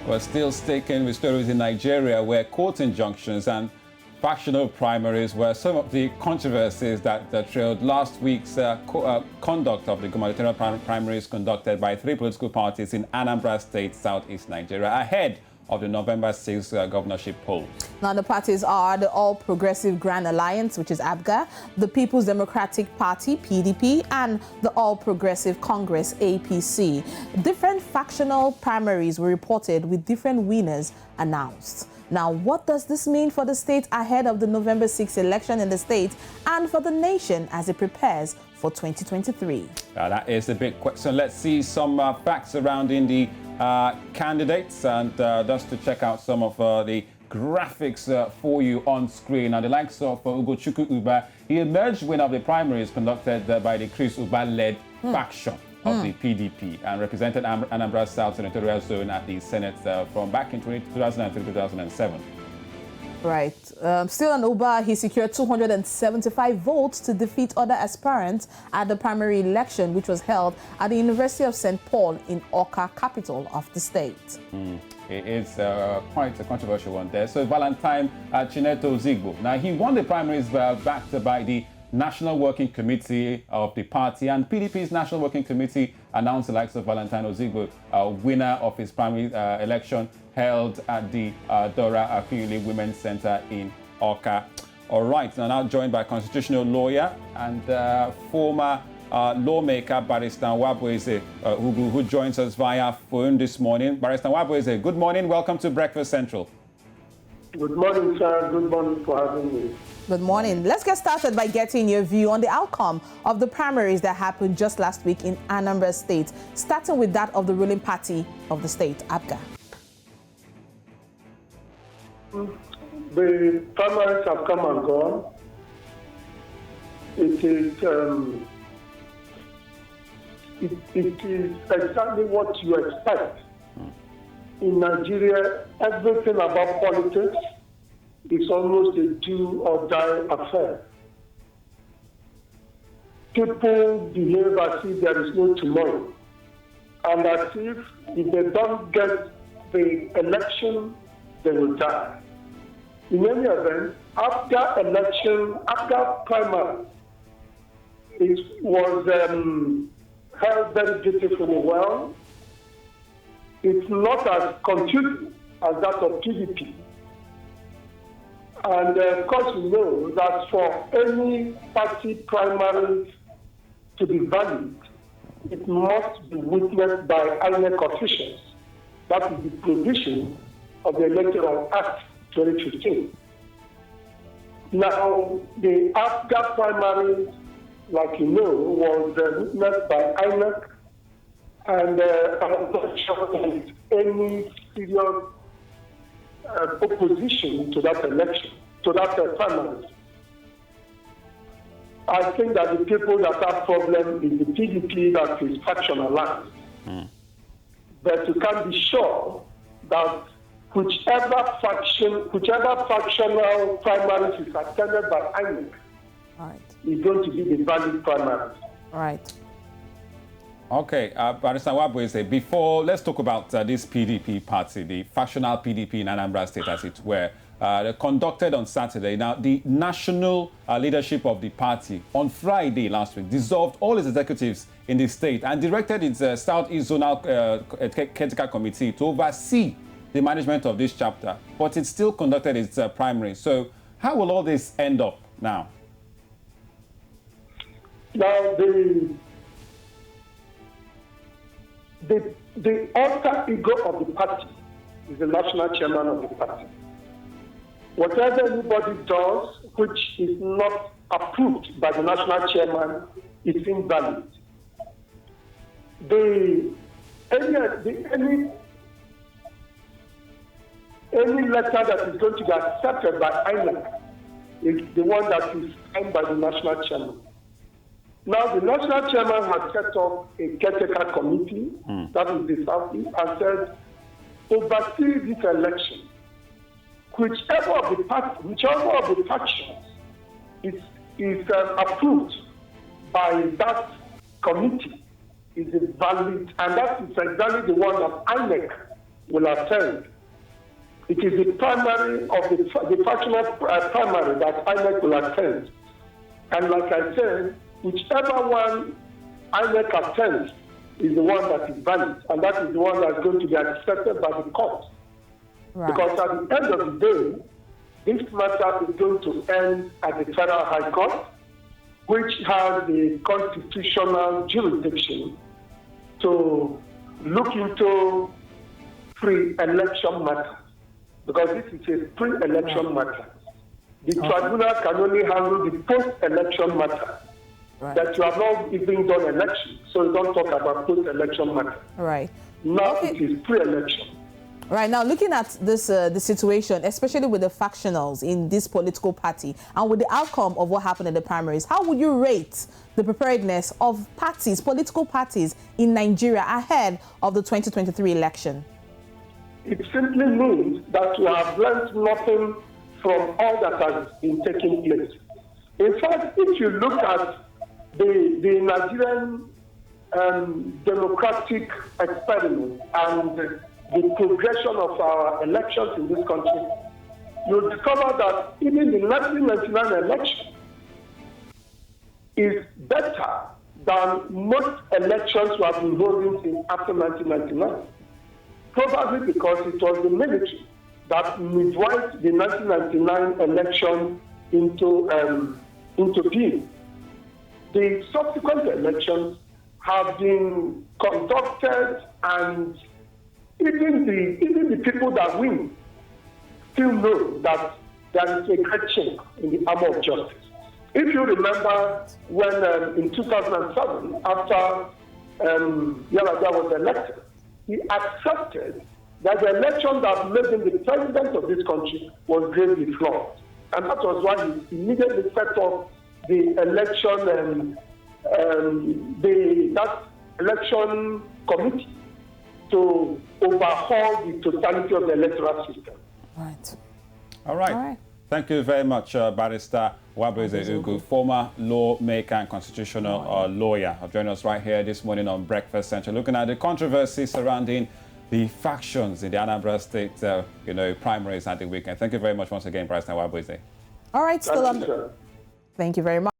We're still sticking with stories in Nigeria where court injunctions and factional primaries were some of the controversies that trailed last week's conduct of the gubernatorial primaries conducted by 3 political parties in Anambra State, southeast Nigeria, ahead of the November 6 governorship poll. Now, the parties are the All Progressive Grand Alliance, which is ABGA, the People's Democratic Party, PDP, and the All Progressive Congress, APC. Different factional primaries were reported with different winners announced. Now, what does this mean for the state ahead of the November 6 election in the state and for the nation as it prepares for 2023? That is the big question. Let's see some facts surrounding the candidates and just to check out some of the graphics for you on screen. Now, the likes of Ugochukwu, he emerged winner of the primaries conducted by the Chris Uba-led faction of the PDP and represented Anambra South Senatorial Zone at the Senate from back in 2003-2007. Right. Still on Uba, he secured 275 votes to defeat other aspirants at the primary election, which was held at the University of St. Paul in Awka, capital of the state. It is quite a controversial one there. So Valentine Ozigbo. Now, he won the primaries backed by the National Working Committee of the party, and PDP's National Working Committee announced the likes of Valentine Ozigbo winner of his primary election held at the Dora Akunyili Women's Center in Awka. All right, now joined by constitutional lawyer and former lawmaker Barrister Nwabweze who joins us via phone this morning. Barrister Nwabweze, good morning. Welcome to Breakfast Central. Good morning, sir. Good morning for having me. Good morning. Let's get started by getting your view on the outcome of the primaries that happened just last week in Anambra State, starting with that of the ruling party of the state, ABGA. The primaries have come and gone. It is exactly what you expect. In Nigeria, everything about politics is almost a do or die affair. People behave as if there is no tomorrow, and as if they don't get the election, they will die. In any event, after election, after primary, it was held very beautifully well. It's not as confusing as that of PDP. And of course, we know that for any party primaries to be valid, it must be witnessed by INEC officials. That is the provision of the Electoral Act 2015. Now, the ABGA primary, like you know, was witnessed by INEC, and I'm not sure there is any serious opposition to that election, to that primary. I think that the people that have problem is the PDP that is factionalized. But you can be sure that whichever factional primaries is attended by INEC is going to be the valid primary. All right. Okay, Barrister Nwabweze, before, let's talk about this PDP party, the factional PDP in Anambra State, as it were, conducted on Saturday. Now, the national leadership of the party on Friday last week dissolved all its executives in the state and directed its Southeast Zonal Caretaker Committee to oversee the management of this chapter, but it still conducted its primary. So how will all this end up now? Now, the alter ego of the party is the national chairman of the party. Whatever anybody does which is not approved by the national chairman is invalid. Any letter that is going to be accepted by INEC is the one that is signed by the national chairman. Now, the national chairman has set up a caretaker committee, that is the Southeast, and said, oversee this election. Whichever of the factions is approved by that committee is valid, and that is exactly the one that INEC will attend. It is the primary of the factional primary that INEC will attend. And like I said, whichever one INEC attends is the one that is valid, and that is the one that's going to be accepted by the court. Right. Because at the end of the day, this matter is going to end at the Federal High Court, which has the constitutional jurisdiction to look into pre-election matters, because this is a pre-election matter. The tribunal can only handle the post-election matter. Right. That you have not even done election, so you don't talk about post-election matter. Right. Now it is pre-election. Right, now looking at this the situation, especially with the factionals in this political party and with the outcome of what happened in the primaries, how would you rate the preparedness of parties, political parties in Nigeria ahead of the 2023 election? It simply means that you have learned nothing from all that has been taking place. In fact, if you look at the Nigerian democratic experiment and the progression of our elections in this country, you'll discover that even the 1999 election is better than most elections we have been holding since after 1999. Probably because it was the military that midwifed the 1999 election into being. The subsequent elections have been conducted, and even the people that win still know that there is a great chink in the armor of justice. If you remember when in 2007, after Yalaja was elected, he accepted that the election that made him the president of this country was gravely flawed. And that was why he immediately set up the election, that election committee to overhaul the totality of the electoral system. Right. All right. Thank you very much, Barrister Wabweze Ugu, former lawmaker and constitutional lawyer, of joining us right here this morning on Breakfast Central, looking at the controversy surrounding the factions in the Anambra State, primaries at the weekend. Thank you very much once again, Barrister Wabweze. All right, still on. Thank you very much.